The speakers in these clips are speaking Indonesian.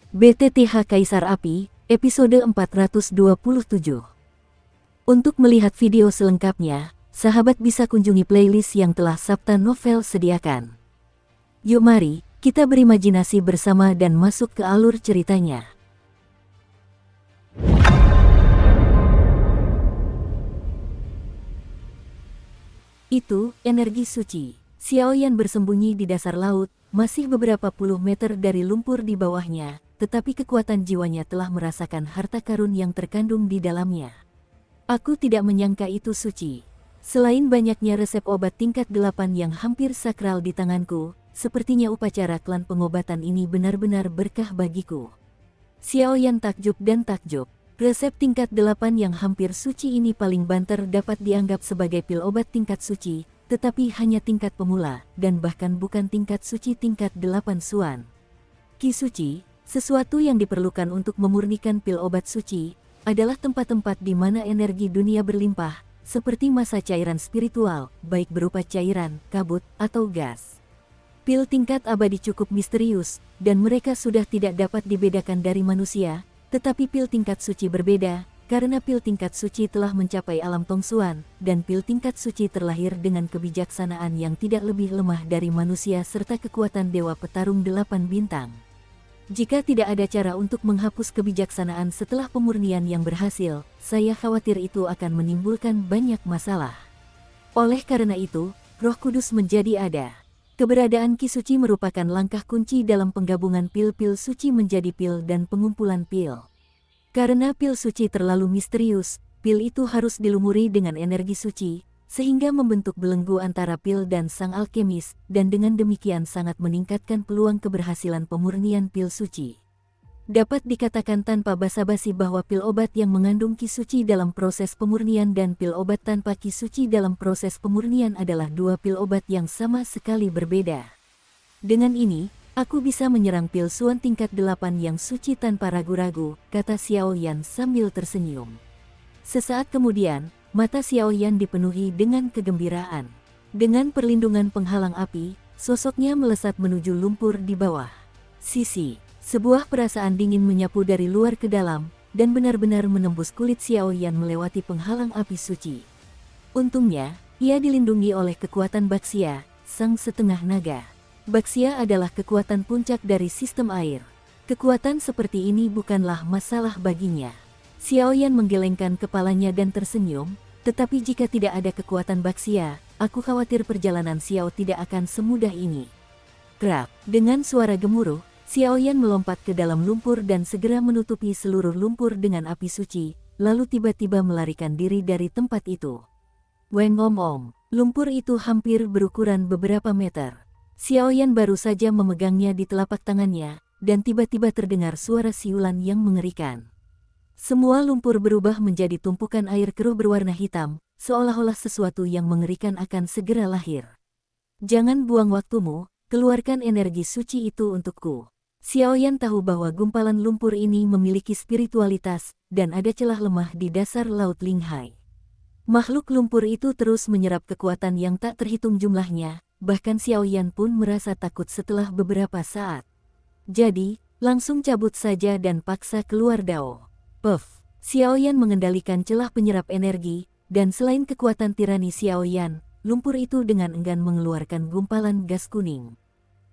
BTTH Kaisar Api, episode 427. Untuk melihat video selengkapnya, sahabat bisa kunjungi playlist yang telah Sabta Novel sediakan. Yuk mari, kita berimajinasi bersama dan masuk ke alur ceritanya. Itu, energi suci. Xiaoyan bersembunyi di dasar laut, masih beberapa puluh meter dari lumpur di bawahnya, tetapi kekuatan jiwanya telah merasakan harta karun yang terkandung di dalamnya. Aku tidak menyangka itu suci. Selain banyaknya resep obat tingkat 8 yang hampir sakral di tanganku, sepertinya upacara klan pengobatan ini benar-benar berkah bagiku. Xiaoyan takjub dan takjub. Resep tingkat 8 yang hampir suci ini paling banter dapat dianggap sebagai pil obat tingkat suci, tetapi hanya tingkat pemula, dan bahkan bukan tingkat suci tingkat 8 suan. Ki suci, sesuatu yang diperlukan untuk memurnikan pil obat suci, adalah tempat-tempat di mana energi dunia berlimpah, seperti masa cairan spiritual, baik berupa cairan, kabut, atau gas. Pil tingkat abadi cukup misterius, dan mereka sudah tidak dapat dibedakan dari manusia, tetapi pil tingkat suci berbeda, karena pil tingkat suci telah mencapai alam tongsuan, dan pil tingkat suci terlahir dengan kebijaksanaan yang tidak lebih lemah dari manusia serta kekuatan dewa petarung 8 bintang. Jika tidak ada cara untuk menghapus kebijaksanaan setelah pemurnian yang berhasil, saya khawatir itu akan menimbulkan banyak masalah. Oleh karena itu, Roh Kudus menjadi ada. Keberadaan Ki Suci merupakan langkah kunci dalam penggabungan pil-pil suci menjadi pil dan pengumpulan pil. Karena pil suci terlalu misterius, pil itu harus dilumuri dengan energi suci, sehingga membentuk belenggu antara pil dan sang alkemis, dan dengan demikian sangat meningkatkan peluang keberhasilan pemurnian pil suci. Dapat dikatakan tanpa basa-basi bahwa pil obat yang mengandung Ki Suci dalam proses pemurnian dan pil obat tanpa Ki Suci dalam proses pemurnian adalah dua pil obat yang sama sekali berbeda. Dengan ini, aku bisa menyerang pil suan tingkat 8 yang suci tanpa ragu-ragu, kata Xiaoyan sambil tersenyum. Sesaat kemudian, mata Xiaoyan dipenuhi dengan kegembiraan. Dengan perlindungan penghalang api, sosoknya melesat menuju lumpur di bawah. Sisi. Sebuah perasaan dingin menyapu dari luar ke dalam, dan benar-benar menembus kulit Xiaoyan melewati penghalang api suci. Untungnya, ia dilindungi oleh kekuatan Baxia, sang setengah naga. Baxia adalah kekuatan puncak dari sistem air. Kekuatan seperti ini bukanlah masalah baginya. Xiaoyan menggelengkan kepalanya dan tersenyum, tetapi jika tidak ada kekuatan Baxia, aku khawatir perjalanan Xiao tidak akan semudah ini. Krap, dengan suara gemuruh, Xiaoyan melompat ke dalam lumpur dan segera menutupi seluruh lumpur dengan api suci, lalu tiba-tiba melarikan diri dari tempat itu. Weng om, lumpur itu hampir berukuran beberapa meter. Xiaoyan baru saja memegangnya di telapak tangannya, dan tiba-tiba terdengar suara siulan yang mengerikan. Semua lumpur berubah menjadi tumpukan air keruh berwarna hitam, seolah-olah sesuatu yang mengerikan akan segera lahir. Jangan buang waktumu, keluarkan energi suci itu untukku. Xiaoyan tahu bahwa gumpalan lumpur ini memiliki spiritualitas, dan ada celah lemah di dasar Laut Linghai. Makhluk lumpur itu terus menyerap kekuatan yang tak terhitung jumlahnya, bahkan Xiaoyan pun merasa takut setelah beberapa saat. Jadi, langsung cabut saja dan paksa keluar dao. Puff! Xiaoyan mengendalikan celah penyerap energi, dan selain kekuatan tirani Xiaoyan, lumpur itu dengan enggan mengeluarkan gumpalan gas kuning.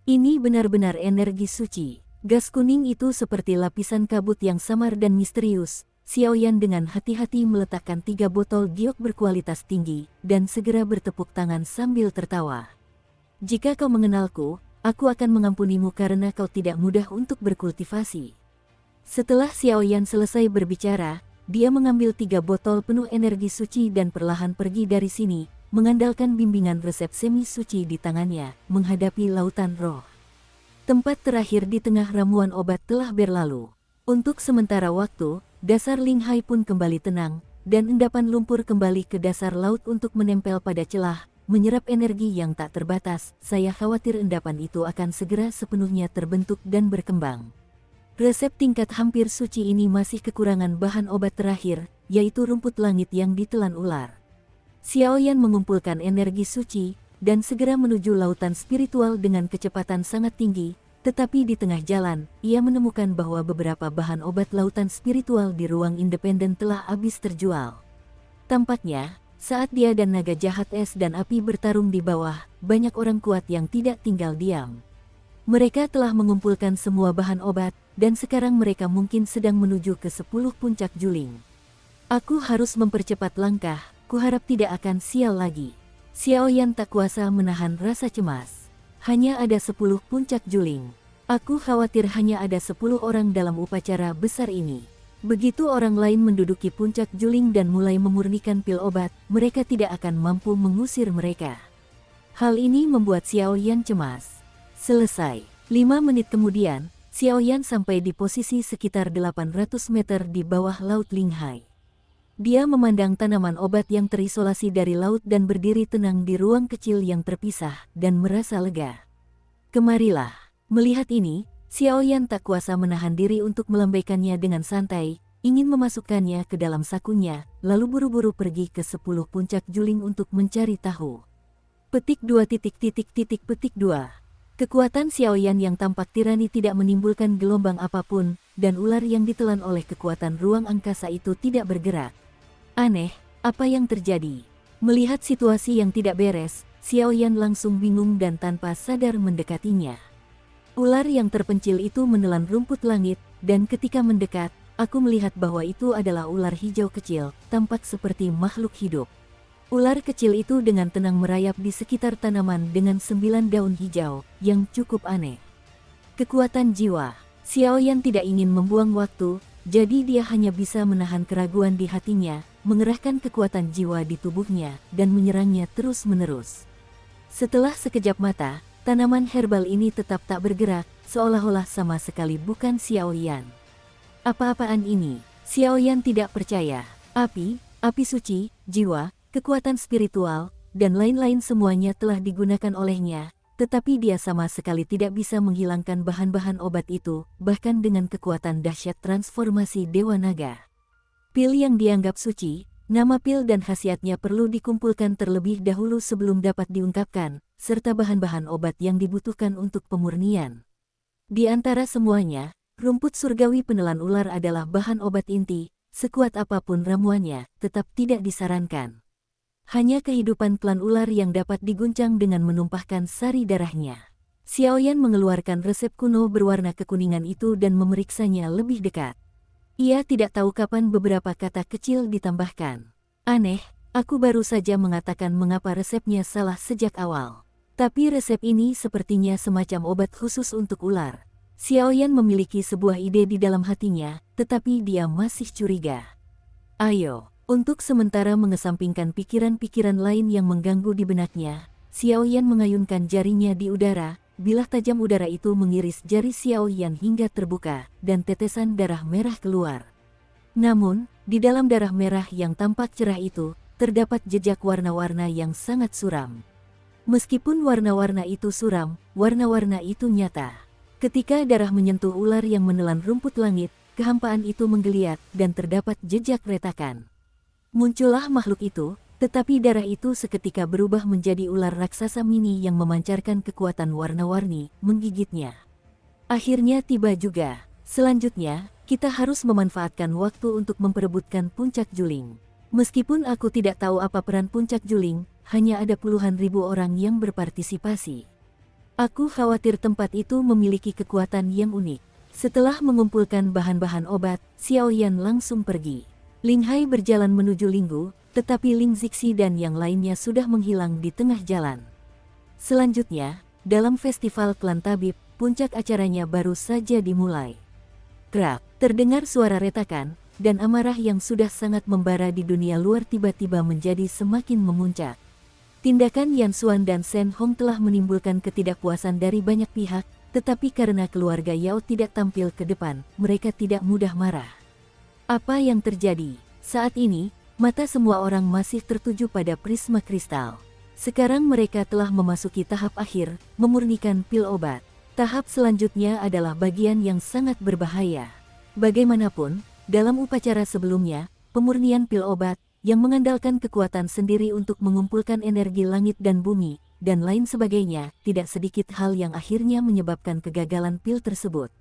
Ini benar-benar energi suci. Gas kuning itu seperti lapisan kabut yang samar dan misterius. Xiaoyan dengan hati-hati meletakkan 3 botol giok berkualitas tinggi, dan segera bertepuk tangan sambil tertawa. Jika kau mengenalku, aku akan mengampunimu karena kau tidak mudah untuk berkultivasi. Setelah Xiaoyan selesai berbicara, dia mengambil 3 botol penuh energi suci dan perlahan pergi dari sini, mengandalkan bimbingan resep semi-suci di tangannya, menghadapi lautan roh. Tempat terakhir di tengah ramuan obat telah berlalu. Untuk sementara waktu, dasar Linghai pun kembali tenang, dan endapan lumpur kembali ke dasar laut untuk menempel pada celah, menyerap energi yang tak terbatas. Saya khawatir endapan itu akan segera sepenuhnya terbentuk dan berkembang. Resep tingkat hampir suci ini masih kekurangan bahan obat terakhir, yaitu rumput langit yang ditelan ular. Xiaoyan mengumpulkan energi suci, dan segera menuju lautan spiritual dengan kecepatan sangat tinggi, Tetapi di tengah jalan, ia menemukan bahwa beberapa bahan obat lautan spiritual di ruang independen telah habis terjual. Tampaknya, saat dia dan naga jahat es dan api bertarung di bawah, banyak orang kuat yang tidak tinggal diam. Mereka telah mengumpulkan semua bahan obat, dan sekarang mereka mungkin sedang menuju ke 10 puncak juling. Aku harus mempercepat langkah, kuharap tidak akan sial lagi. Xiaoyan tak kuasa menahan rasa cemas. Hanya ada 10 puncak juling. Aku khawatir hanya ada 10 orang dalam upacara besar ini. Begitu orang lain menduduki puncak juling dan mulai memurnikan pil obat, mereka tidak akan mampu mengusir mereka. Hal ini membuat Xiaoyan cemas. Selesai. 5 menit kemudian, Xiaoyan sampai di posisi sekitar 800 meter di bawah Laut Linghai. Dia memandang tanaman obat yang terisolasi dari laut dan berdiri tenang di ruang kecil yang terpisah, dan merasa lega. Kemarilah. Melihat ini, Xiaoyan tak kuasa menahan diri untuk melambaikannya dengan santai, ingin memasukkannya ke dalam sakunya, lalu buru-buru pergi ke 10 puncak juling untuk mencari tahu. Petik 2. Kekuatan Xiaoyan yang tampak tirani tidak menimbulkan gelombang apapun, dan ular yang ditelan oleh kekuatan ruang angkasa itu tidak bergerak. Aneh, apa yang terjadi? Melihat situasi yang tidak beres, Xiaoyan langsung bingung dan tanpa sadar mendekatinya. Ular yang terpencil itu menelan rumput langit, dan ketika mendekat, aku melihat bahwa itu adalah ular hijau kecil, tampak seperti makhluk hidup. Ular kecil itu dengan tenang merayap di sekitar tanaman dengan 9 daun hijau, yang cukup aneh. Kekuatan jiwa. Xiaoyan tidak ingin membuang waktu, jadi dia hanya bisa menahan keraguan di hatinya, mengerahkan kekuatan jiwa di tubuhnya, dan menyerangnya terus-menerus. Setelah sekejap mata, tanaman herbal ini tetap tak bergerak, seolah-olah sama sekali bukan Xiaoyan. Apa-apaan ini? Xiaoyan tidak percaya. Api suci, jiwa, kekuatan spiritual, dan lain-lain semuanya telah digunakan olehnya, tetapi dia sama sekali tidak bisa menghilangkan bahan-bahan obat itu, bahkan dengan kekuatan dahsyat transformasi Dewa Naga. Pil yang dianggap suci, nama pil dan khasiatnya perlu dikumpulkan terlebih dahulu sebelum dapat diungkapkan, serta bahan-bahan obat yang dibutuhkan untuk pemurnian. Di antara semuanya, rumput surgawi penelan ular adalah bahan obat inti, sekuat apapun ramuannya, tetap tidak disarankan. Hanya kehidupan klan ular yang dapat diguncang dengan menumpahkan sari darahnya. Xiaoyan mengeluarkan resep kuno berwarna kekuningan itu dan memeriksanya lebih dekat. Ia tidak tahu kapan beberapa kata kecil ditambahkan. Aneh, aku baru saja mengatakan mengapa resepnya salah sejak awal. Tapi resep ini sepertinya semacam obat khusus untuk ular. Xiaoyan memiliki sebuah ide di dalam hatinya, tetapi dia masih curiga. Ayo. Untuk sementara mengesampingkan pikiran-pikiran lain yang mengganggu di benaknya, Xiaoyan mengayunkan jarinya di udara, bilah tajam udara itu mengiris jari Xiaoyan hingga terbuka, dan tetesan darah merah keluar. Namun, di dalam darah merah yang tampak cerah itu, terdapat jejak warna-warna yang sangat suram. Meskipun warna-warna itu suram, warna-warna itu nyata. Ketika darah menyentuh ular yang menelan rumput langit, kehampaan itu menggeliat, dan terdapat jejak retakan. Muncullah makhluk itu, tetapi darah itu seketika berubah menjadi ular raksasa mini yang memancarkan kekuatan warna-warni, menggigitnya. Akhirnya tiba juga. Selanjutnya, kita harus memanfaatkan waktu untuk memperebutkan puncak juling. Meskipun aku tidak tahu apa peran puncak juling, hanya ada puluhan ribu orang yang berpartisipasi. Aku khawatir tempat itu memiliki kekuatan yang unik. Setelah mengumpulkan bahan-bahan obat, Xiaoyan langsung pergi. Linghai berjalan menuju Linggu, tetapi Ling Zixi dan yang lainnya sudah menghilang di tengah jalan. Selanjutnya, dalam festival klan tabib, puncak acaranya baru saja dimulai. Krak, terdengar suara retakan, dan amarah yang sudah sangat membara di dunia luar tiba-tiba menjadi semakin memuncak. Tindakan Yan Xuan dan Shen Hong telah menimbulkan ketidakpuasan dari banyak pihak, tetapi karena keluarga Yao tidak tampil ke depan, mereka tidak mudah marah. Apa yang terjadi? Saat ini, mata semua orang masih tertuju pada prisma kristal. Sekarang mereka telah memasuki tahap akhir, memurnikan pil obat. Tahap selanjutnya adalah bagian yang sangat berbahaya. Bagaimanapun, dalam upacara sebelumnya, pemurnian pil obat, yang mengandalkan kekuatan sendiri untuk mengumpulkan energi langit dan bumi, dan lain sebagainya, tidak sedikit hal yang akhirnya menyebabkan kegagalan pil tersebut.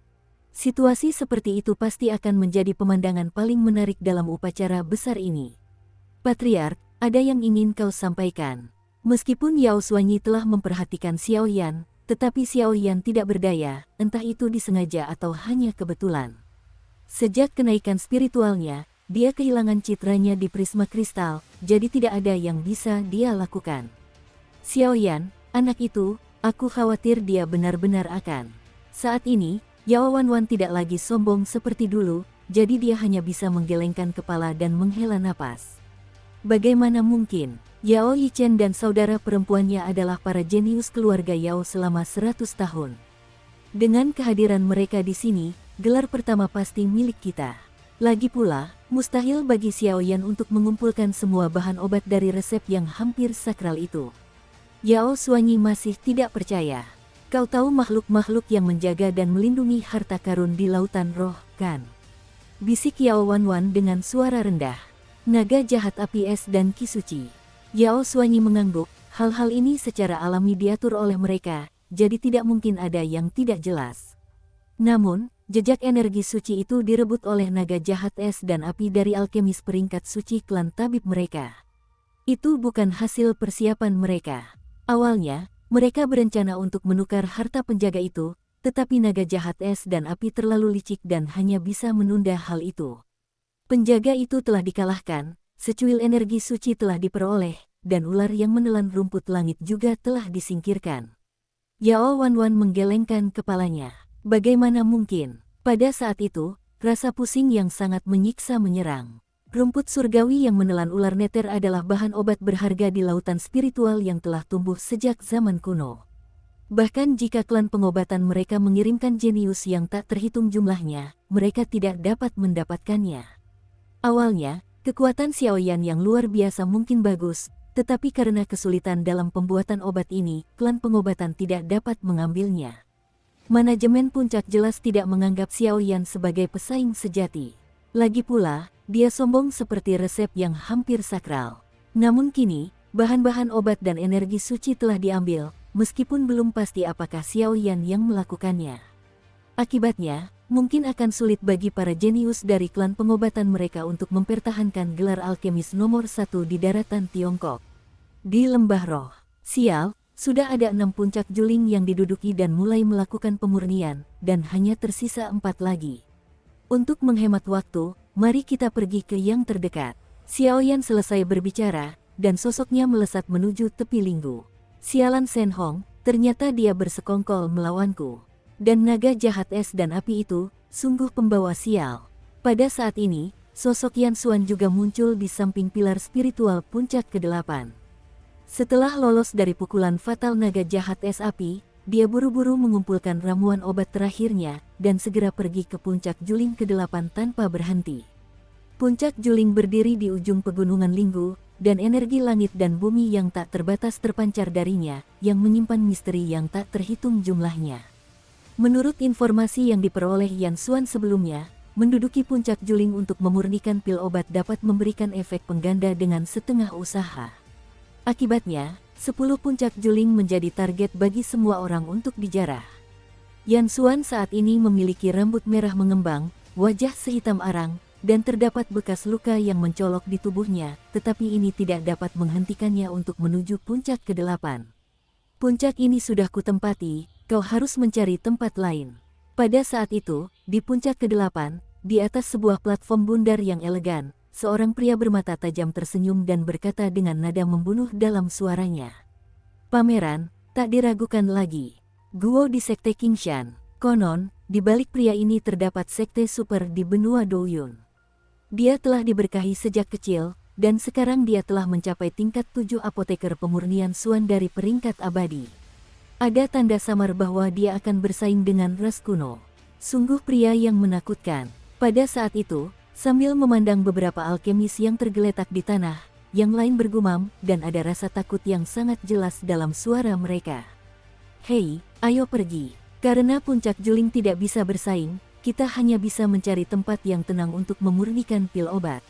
Situasi seperti itu pasti akan menjadi pemandangan paling menarik dalam upacara besar ini. Patriark, ada yang ingin kau sampaikan. Meskipun Yao Xuanyi telah memperhatikan Xiao Yan, tetapi Xiao Yan tidak berdaya, entah itu disengaja atau hanya kebetulan. Sejak kenaikan spiritualnya, dia kehilangan citranya di prisma kristal, jadi tidak ada yang bisa dia lakukan. Xiao Yan, anak itu, aku khawatir dia benar-benar akan. Saat ini, Yao Wanwan tidak lagi sombong seperti dulu, jadi dia hanya bisa menggelengkan kepala dan menghela napas. Bagaimana mungkin? Yao Yichen dan saudara perempuannya adalah para jenius keluarga Yao selama 100 tahun. Dengan kehadiran mereka di sini, gelar pertama pasti milik kita. Lagi pula, mustahil bagi Xiao Yan untuk mengumpulkan semua bahan obat dari resep yang hampir sakral itu. Yao Xuanyi masih tidak percaya. Kau tahu makhluk-makhluk yang menjaga dan melindungi harta karun di lautan roh, kan? Bisik Yao Wanwan dengan suara rendah. Naga jahat api es dan ki suci. Yao Xuanyi mengangguk, hal-hal ini secara alami diatur oleh mereka, jadi tidak mungkin ada yang tidak jelas. Namun, jejak energi suci itu direbut oleh naga jahat es dan api dari alkemis peringkat suci klan tabib mereka. Itu bukan hasil persiapan mereka. Awalnya, mereka berencana untuk menukar harta penjaga itu, tetapi naga jahat es dan api terlalu licik dan hanya bisa menunda hal itu. Penjaga itu telah dikalahkan. Secuil energi suci telah diperoleh, dan ular yang menelan rumput langit juga telah disingkirkan. Yao Wanwan menggelengkan kepalanya. Bagaimana mungkin? Pada saat itu, rasa pusing yang sangat menyiksa menyerang. Rumput surgawi yang menelan ular neter adalah bahan obat berharga di lautan spiritual yang telah tumbuh sejak zaman kuno. Bahkan jika klan pengobatan mereka mengirimkan jenius yang tak terhitung jumlahnya, mereka tidak dapat mendapatkannya. Awalnya, kekuatan Xiao Yan yang luar biasa mungkin bagus, tetapi karena kesulitan dalam pembuatan obat ini, klan pengobatan tidak dapat mengambilnya. Manajemen puncak jelas tidak menganggap Xiao Yan sebagai pesaing sejati. Lagi pula, dia sombong seperti resep yang hampir sakral. Namun kini, bahan-bahan obat dan energi suci telah diambil, meskipun belum pasti apakah Xiao Yan yang melakukannya. Akibatnya, mungkin akan sulit bagi para jenius dari klan pengobatan mereka untuk mempertahankan gelar alkemis nomor 1 di daratan Tiongkok. Di Lembah Roh, sial, sudah ada 6 puncak juling yang diduduki dan mulai melakukan pemurnian, dan hanya tersisa 4 lagi. Untuk menghemat waktu, mari kita pergi ke yang terdekat. Xiao Yan selesai berbicara, dan sosoknya melesat menuju tepi Linggu. Sialan Shen Hong, ternyata dia bersekongkol melawanku. Dan naga jahat es dan api itu, sungguh pembawa sial. Pada saat ini, sosok Yan Xuan juga muncul di samping pilar spiritual puncak ke-8. Setelah lolos dari pukulan fatal naga jahat es api, dia buru-buru mengumpulkan ramuan obat terakhirnya, dan segera pergi ke puncak juling ke-8 tanpa berhenti. Puncak juling berdiri di ujung pegunungan Linggu, dan energi langit dan bumi yang tak terbatas terpancar darinya, yang menyimpan misteri yang tak terhitung jumlahnya. Menurut informasi yang diperoleh Yan Xuan sebelumnya, menduduki puncak juling untuk memurnikan pil obat dapat memberikan efek pengganda dengan setengah usaha. Akibatnya, 10 puncak juling menjadi target bagi semua orang untuk dijarah. Yan Xuan saat ini memiliki rambut merah mengembang, wajah sehitam arang, dan terdapat bekas luka yang mencolok di tubuhnya, tetapi ini tidak dapat menghentikannya untuk menuju puncak ke-8. Puncak ini sudah kutempati, kau harus mencari tempat lain. Pada saat itu, di puncak ke-8, di atas sebuah platform bundar yang elegan, seorang pria bermata tajam tersenyum dan berkata dengan nada membunuh dalam suaranya. Pameran, tak diragukan lagi. Guo di Sekte Qingshan. Konon, di balik pria ini terdapat sekte super di benua Douyun. Dia telah diberkahi sejak kecil, dan sekarang dia telah mencapai tingkat 7 apoteker pemurnian Xuan dari peringkat abadi. Ada tanda samar bahwa dia akan bersaing dengan ras kuno. Sungguh pria yang menakutkan. Pada saat itu, sambil memandang beberapa alkemis yang tergeletak di tanah, yang lain bergumam, dan ada rasa takut yang sangat jelas dalam suara mereka. Hei, ayo pergi. Karena puncak juling tidak bisa bersaing, kita hanya bisa mencari tempat yang tenang untuk memurnikan pil obat.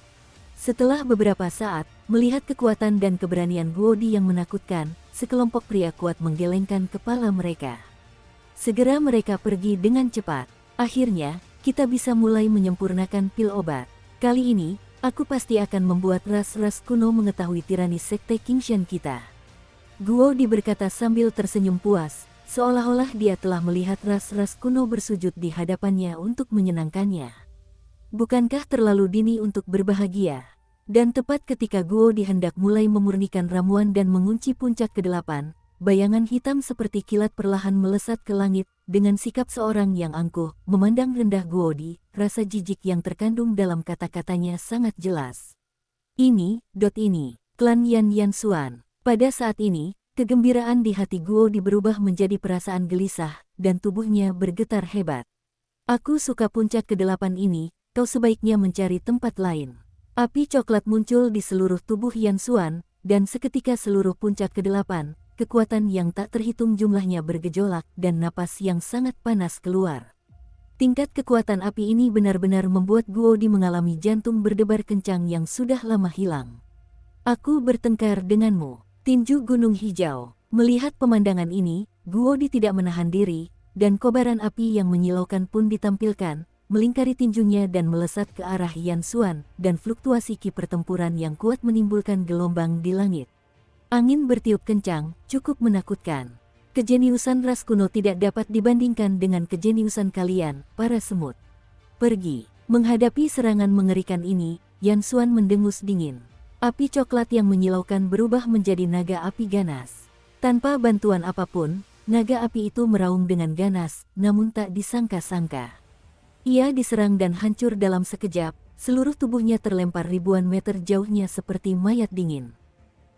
Setelah beberapa saat, melihat kekuatan dan keberanian Guodi yang menakutkan, sekelompok pria kuat menggelengkan kepala mereka. Segera mereka pergi dengan cepat. Akhirnya, kita bisa mulai menyempurnakan pil obat. Kali ini, aku pasti akan membuat ras-ras kuno mengetahui tirani sekte Qingshan kita. Guo Di berkata sambil tersenyum puas, seolah-olah dia telah melihat ras-ras kuno bersujud di hadapannya untuk menyenangkannya. Bukankah terlalu dini untuk berbahagia? Dan tepat ketika Guo Di hendak mulai memurnikan ramuan dan mengunci puncak ke-8, bayangan hitam seperti kilat perlahan melesat ke langit, dengan sikap seorang yang angkuh, memandang rendah Guo Di, rasa jijik yang terkandung dalam kata-katanya sangat jelas. Ini, klan Yan Xuan. Pada saat ini, kegembiraan di hati Guo Di berubah menjadi perasaan gelisah, dan tubuhnya bergetar hebat. Aku suka puncak ke-8 ini, kau sebaiknya mencari tempat lain. Api coklat muncul di seluruh tubuh Yan Xuan, dan seketika seluruh puncak ke-8, kekuatan yang tak terhitung jumlahnya bergejolak dan napas yang sangat panas keluar. Tingkat kekuatan api ini benar-benar membuat Guo Di mengalami jantung berdebar kencang yang sudah lama hilang. Aku bertengkar denganmu, tinju gunung hijau. Melihat pemandangan ini, Guo Di tidak menahan diri, dan kobaran api yang menyilaukan pun ditampilkan, melingkari tinjunya dan melesat ke arah Yan Xuan, dan fluktuasi ki pertempuran yang kuat menimbulkan gelombang di langit. Angin bertiup kencang, cukup menakutkan. Kejeniusan ras kuno tidak dapat dibandingkan dengan kejeniusan kalian, para semut. Pergi. Menghadapi serangan mengerikan ini, Yan Xuan mendengus dingin. Api coklat yang menyilaukan berubah menjadi naga api ganas. Tanpa bantuan apapun, naga api itu meraung dengan ganas, namun tak disangka-sangka. Ia diserang dan hancur dalam sekejap, seluruh tubuhnya terlempar ribuan meter jauhnya seperti mayat dingin.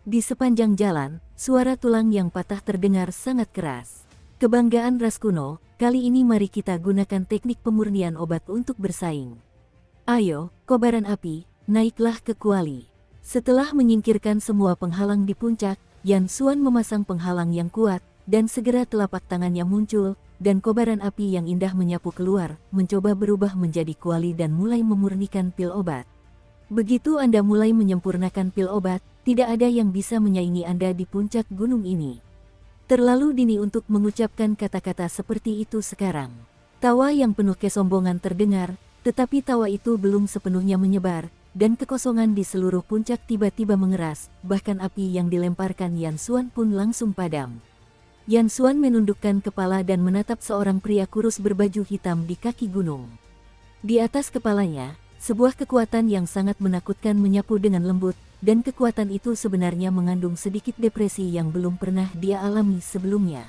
Di sepanjang jalan, suara tulang yang patah terdengar sangat keras. Kebanggaan ras kuno, kali ini mari kita gunakan teknik pemurnian obat untuk bersaing. Ayo, kobaran api, naiklah ke kuali. Setelah menyingkirkan semua penghalang di puncak, Yan Xuan memasang penghalang yang kuat, dan segera telapak tangannya muncul, dan kobaran api yang indah menyapu keluar, mencoba berubah menjadi kuali dan mulai memurnikan pil obat. Begitu Anda mulai menyempurnakan pil obat, tidak ada yang bisa menyaingi Anda di puncak gunung ini. Terlalu dini untuk mengucapkan kata-kata seperti itu sekarang. Tawa yang penuh kesombongan terdengar, tetapi tawa itu belum sepenuhnya menyebar, dan kekosongan di seluruh puncak tiba-tiba mengeras, bahkan api yang dilemparkan Yan Xuan pun langsung padam. Yan Xuan menundukkan kepala dan menatap seorang pria kurus berbaju hitam di kaki gunung. Di atas kepalanya, sebuah kekuatan yang sangat menakutkan menyapu dengan lembut, dan kekuatan itu sebenarnya mengandung sedikit depresi yang belum pernah dia alami sebelumnya.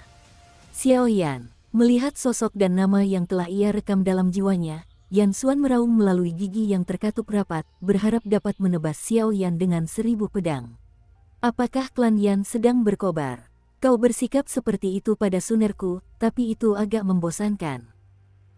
Xiao Yan, melihat sosok dan nama yang telah ia rekam dalam jiwanya, Yan Xuan meraung melalui gigi yang terkatup rapat, berharap dapat menebas Xiao Yan dengan 1000 pedang. Apakah klan Yan sedang berkobar? Kau bersikap seperti itu pada sunerku, tapi itu agak membosankan.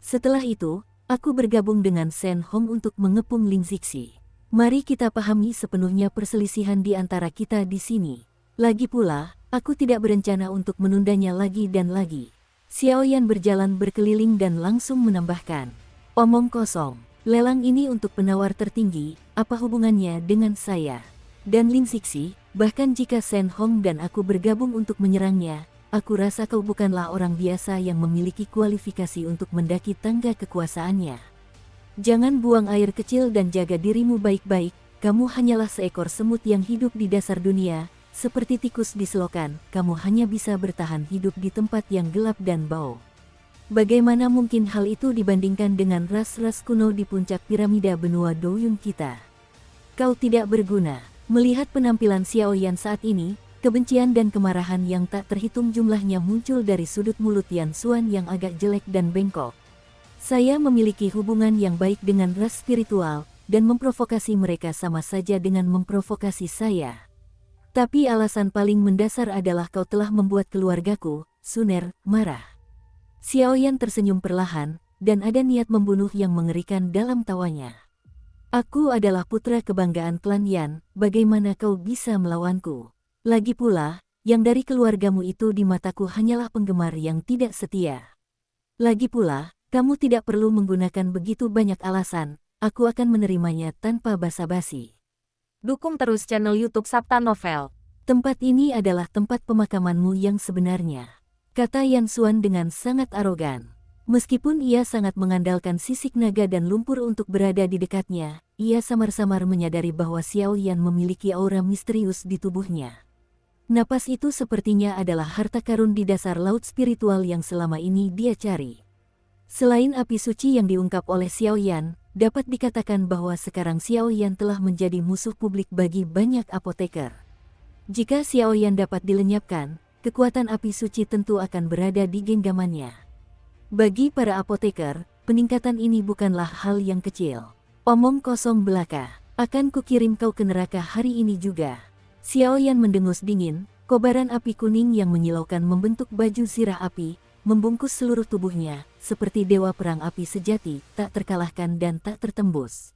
Setelah itu, aku bergabung dengan Shen Hong untuk mengepung Ling Zixi. Mari kita pahami sepenuhnya perselisihan di antara kita di sini. Lagi pula, aku tidak berencana untuk menundanya lagi dan lagi. Xiao Yan berjalan berkeliling dan langsung menambahkan. Omong kosong, lelang ini untuk penawar tertinggi, apa hubungannya dengan saya? Dan Ling Zixi, bahkan jika Shen Hong dan aku bergabung untuk menyerangnya, aku rasa kau bukanlah orang biasa yang memiliki kualifikasi untuk mendaki tangga kekuasaannya. Jangan buang air kecil dan jaga dirimu baik-baik, kamu hanyalah seekor semut yang hidup di dasar dunia, seperti tikus di selokan, kamu hanya bisa bertahan hidup di tempat yang gelap dan bau. Bagaimana mungkin hal itu dibandingkan dengan ras-ras kuno di puncak piramida benua Douyun kita? Kau tidak berguna. Melihat penampilan Xiao Yan saat ini, kebencian dan kemarahan yang tak terhitung jumlahnya muncul dari sudut mulut Yan Xuan yang agak jelek dan bengkok. Saya memiliki hubungan yang baik dengan ras spiritual, dan memprovokasi mereka sama saja dengan memprovokasi saya. Tapi alasan paling mendasar adalah kau telah membuat keluargaku, Suner, marah. Xiao Yan tersenyum perlahan, dan ada niat membunuh yang mengerikan dalam tawanya. Aku adalah putra kebanggaan klan Yan, bagaimana kau bisa melawanku? Lagi pula, yang dari keluargamu itu di mataku hanyalah penggemar yang tidak setia. Lagi pula, kamu tidak perlu menggunakan begitu banyak alasan, aku akan menerimanya tanpa basa-basi. Dukung terus channel YouTube Sabta Novel. Tempat ini adalah tempat pemakamanmu yang sebenarnya, kata Yan Xuan dengan sangat arogan. Meskipun ia sangat mengandalkan sisik naga dan lumpur untuk berada di dekatnya, ia samar-samar menyadari bahwa Xiao Yan memiliki aura misterius di tubuhnya. Napas itu sepertinya adalah harta karun di dasar laut spiritual yang selama ini dia cari. Selain api suci yang diungkap oleh Xiao Yan, dapat dikatakan bahwa sekarang Xiao Yan telah menjadi musuh publik bagi banyak apoteker. Jika Xiao Yan dapat dilenyapkan, kekuatan api suci tentu akan berada di genggamannya. Bagi para apoteker, peningkatan ini bukanlah hal yang kecil. Omong kosong belaka, akan kukirim kau ke neraka hari ini juga. Xiao Yan mendengus dingin, kobaran api kuning yang menyilaukan membentuk baju zirah api, membungkus seluruh tubuhnya, seperti dewa perang api sejati, tak terkalahkan dan tak tertembus.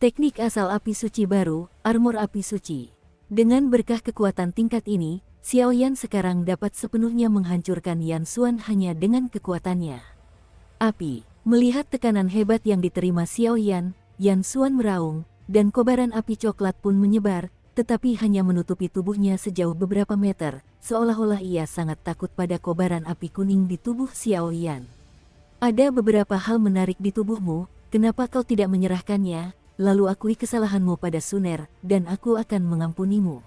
Teknik asal api suci baru, armor api suci. Dengan berkah kekuatan tingkat ini, Xiao Yan sekarang dapat sepenuhnya menghancurkan Yan Xuan hanya dengan kekuatannya. Api, melihat tekanan hebat yang diterima Xiao Yan, Yan Xuan meraung, dan kobaran api coklat pun menyebar, tetapi hanya menutupi tubuhnya sejauh beberapa meter, seolah-olah ia sangat takut pada kobaran api kuning di tubuh Xiao Yan. Ada beberapa hal menarik di tubuhmu, kenapa kau tidak menyerahkannya, lalu akui kesalahanmu pada Suner, dan aku akan mengampunimu.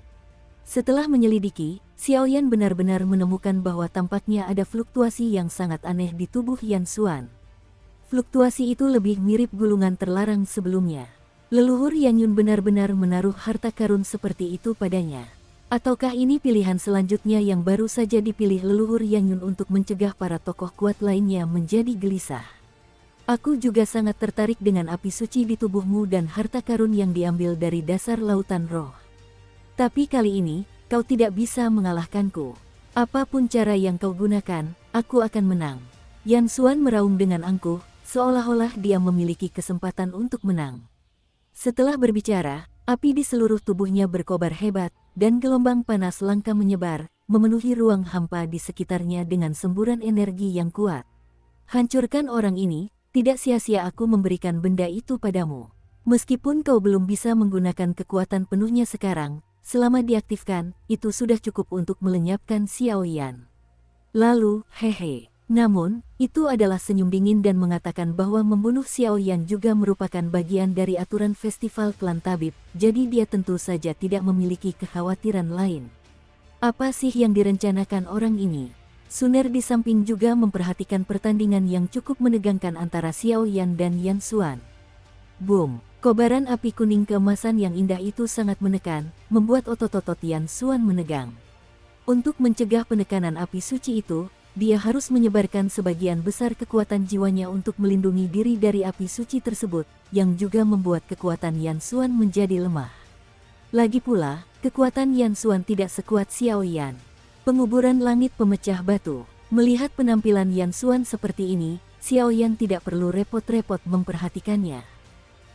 Setelah menyelidiki, Xiao Yan benar-benar menemukan bahwa tampaknya ada fluktuasi yang sangat aneh di tubuh Yan Xuan. Fluktuasi itu lebih mirip gulungan terlarang sebelumnya. Leluhur Yan Yun benar-benar menaruh harta karun seperti itu padanya. Ataukah ini pilihan selanjutnya yang baru saja dipilih leluhur Yan Yun untuk mencegah para tokoh kuat lainnya menjadi gelisah? Aku juga sangat tertarik dengan api suci di tubuhmu dan harta karun yang diambil dari dasar lautan roh. Tapi kali ini, kau tidak bisa mengalahkanku. Apapun cara yang kau gunakan, aku akan menang. Yan Xuan meraung dengan angkuh, seolah-olah dia memiliki kesempatan untuk menang. Setelah berbicara, api di seluruh tubuhnya berkobar hebat, dan gelombang panas langka menyebar, memenuhi ruang hampa di sekitarnya dengan semburan energi yang kuat. Hancurkan orang ini, tidak sia-sia aku memberikan benda itu padamu. Meskipun kau belum bisa menggunakan kekuatan penuhnya sekarang, selama diaktifkan, itu sudah cukup untuk melenyapkan Xiao Yan. Lalu, hehe. Namun, itu adalah senyum dingin dan mengatakan bahwa membunuh Xiao Yan juga merupakan bagian dari aturan festival klan tabib, jadi dia tentu saja tidak memiliki kekhawatiran lain. Apa sih yang direncanakan orang ini? Suner di samping juga memperhatikan pertandingan yang cukup menegangkan antara Xiao Yan dan Yan Xuan. Boom! Kobaran api kuning keemasan yang indah itu sangat menekan, membuat otot-otot Yan Xuan menegang. Untuk mencegah penekanan api suci itu, dia harus menyebarkan sebagian besar kekuatan jiwanya untuk melindungi diri dari api suci tersebut, yang juga membuat kekuatan Yan Xuan menjadi lemah. Lagi pula, kekuatan Yan Xuan tidak sekuat Xiao Yan. Penguburan langit pemecah batu. Melihat penampilan Yan Xuan seperti ini, Xiao Yan tidak perlu repot-repot memperhatikannya.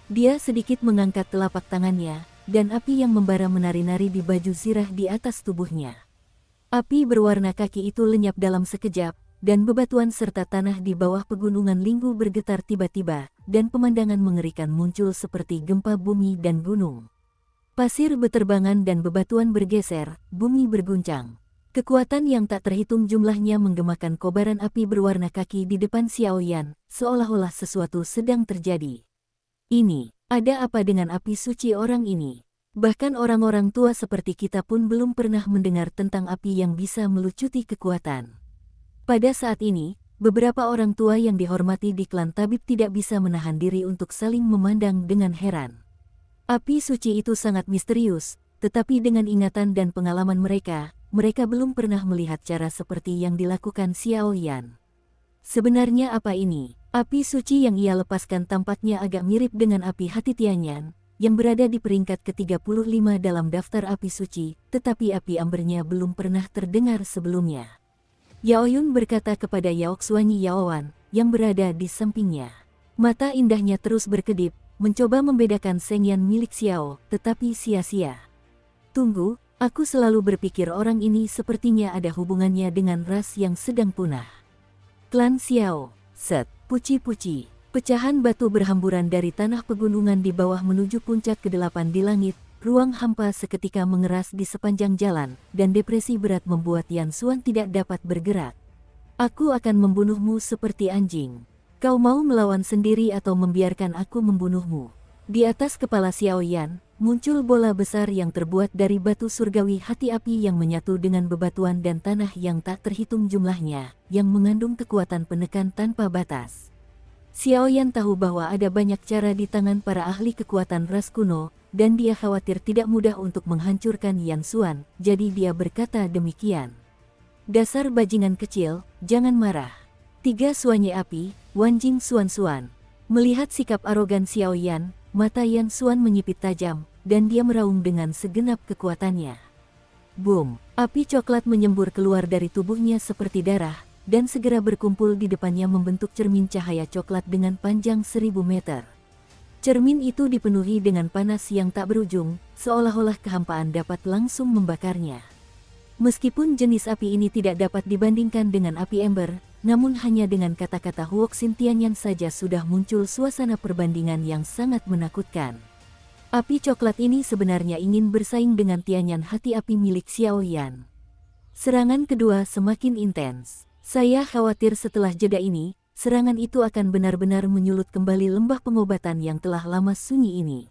Dia sedikit mengangkat telapak tangannya, dan api yang membara menari-nari di baju zirah di atas tubuhnya. Api berwarna kaki itu lenyap dalam sekejap, dan bebatuan serta tanah di bawah pegunungan Linggu bergetar tiba-tiba, dan pemandangan mengerikan muncul seperti gempa bumi dan gunung. Pasir beterbangan dan bebatuan bergeser, bumi berguncang. Kekuatan yang tak terhitung jumlahnya menggemakan kobaran api berwarna kaki di depan Xiao Yan, seolah-olah sesuatu sedang terjadi. Ini, ada apa dengan api suci orang ini? Bahkan orang-orang tua seperti kita pun belum pernah mendengar tentang api yang bisa melucuti kekuatan. Pada saat ini, beberapa orang tua yang dihormati di klan tabib tidak bisa menahan diri untuk saling memandang dengan heran. Api suci itu sangat misterius, tetapi dengan ingatan dan pengalaman mereka belum pernah melihat cara seperti yang dilakukan Xiao Yan. Sebenarnya apa ini? Api suci yang ia lepaskan tampaknya agak mirip dengan api hati Tianyan, yang berada di peringkat ke-35 dalam daftar api suci, tetapi api ambernya belum pernah terdengar sebelumnya. Yao Yun berkata kepada Yao Xuanyi Yaowan, yang berada di sampingnya. Mata indahnya terus berkedip, mencoba membedakan Sheng Yan milik Xiao, tetapi sia-sia. Tunggu, aku selalu berpikir orang ini sepertinya ada hubungannya dengan ras yang sedang punah. Klan Xiao, set. Puci-puci, pecahan batu berhamburan dari tanah pegunungan di bawah menuju puncak ke-8 di langit, ruang hampa seketika mengeras di sepanjang jalan, dan depresi berat membuat Yan Xuan tidak dapat bergerak. Aku akan membunuhmu seperti anjing. Kau mau melawan sendiri atau membiarkan aku membunuhmu? Di atas kepala Xiao Yan, muncul bola besar yang terbuat dari batu surgawi hati api yang menyatu dengan bebatuan dan tanah yang tak terhitung jumlahnya, yang mengandung kekuatan penekan tanpa batas. Xiao Yan tahu bahwa ada banyak cara di tangan para ahli kekuatan ras kuno, dan dia khawatir tidak mudah untuk menghancurkan Yan Xuan, jadi dia berkata demikian. Dasar bajingan kecil, jangan marah. 3 Suanye api, Wanjing Xuan. Melihat sikap arogan Xiao Yan, mata Yan Xuan menyipit tajam, dan dia meraung dengan segenap kekuatannya. Boom! Api coklat menyembur keluar dari tubuhnya seperti darah, dan segera berkumpul di depannya membentuk cermin cahaya coklat dengan panjang 1000 meter. Cermin itu dipenuhi dengan panas yang tak berujung, seolah-olah kehampaan dapat langsung membakarnya. Meskipun jenis api ini tidak dapat dibandingkan dengan api ember, namun hanya dengan kata-kata Huok Xin Tianyan saja sudah muncul suasana perbandingan yang sangat menakutkan. Api coklat ini sebenarnya ingin bersaing dengan Tianyan hati api milik Xiao Yan. Serangan kedua semakin intens. Saya khawatir setelah jeda ini, serangan itu akan benar-benar menyulut kembali lembah pengobatan yang telah lama sunyi ini.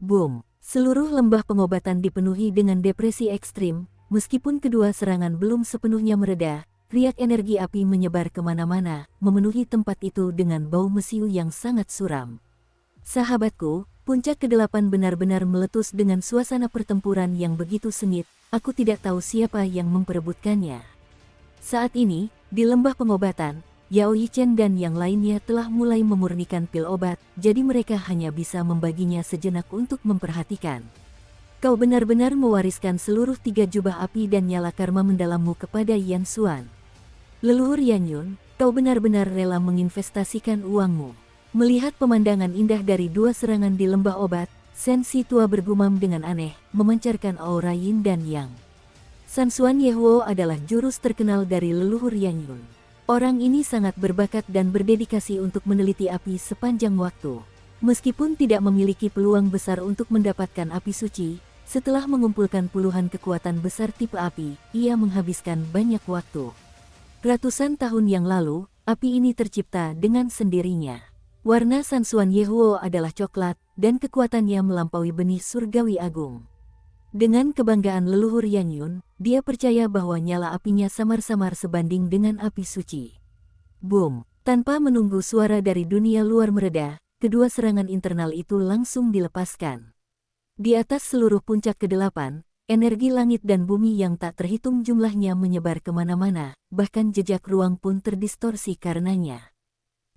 Boom! Seluruh lembah pengobatan dipenuhi dengan depresi ekstrim, meskipun kedua serangan belum sepenuhnya mereda, riak energi api menyebar kemana-mana, memenuhi tempat itu dengan bau mesiu yang sangat suram. Sahabatku, puncak ke-8 benar-benar meletus dengan suasana pertempuran yang begitu sengit, aku tidak tahu siapa yang memperebutkannya. Saat ini, di lembah pengobatan, Yao Yichen dan yang lainnya telah mulai memurnikan pil obat, jadi mereka hanya bisa membaginya sejenak untuk memperhatikan. Kau benar-benar mewariskan seluruh 3 jubah api dan nyala karma mendalammu kepada Yan Xuan. Leluhur Yan Yun, kau benar-benar rela menginvestasikan uangmu. Melihat pemandangan indah dari 2 serangan di lembah obat, Sen Si tua bergumam dengan aneh, memancarkan aura yin dan yang. San Xuan Yehuo adalah jurus terkenal dari leluhur Yan Yun. Orang ini sangat berbakat dan berdedikasi untuk meneliti api sepanjang waktu. Meskipun tidak memiliki peluang besar untuk mendapatkan api suci, setelah mengumpulkan puluhan kekuatan besar tipe api, ia menghabiskan banyak waktu. Ratusan tahun yang lalu, api ini tercipta dengan sendirinya. Warna San Xuan Yehuo adalah coklat, dan kekuatannya melampaui benih surgawi agung. Dengan kebanggaan leluhur Yan Yun, dia percaya bahwa nyala apinya samar-samar sebanding dengan api suci. Boom! Tanpa menunggu suara dari dunia luar mereda, kedua serangan internal itu langsung dilepaskan. Di atas seluruh puncak ke-8, energi langit dan bumi yang tak terhitung jumlahnya menyebar kemana-mana, bahkan jejak ruang pun terdistorsi karenanya.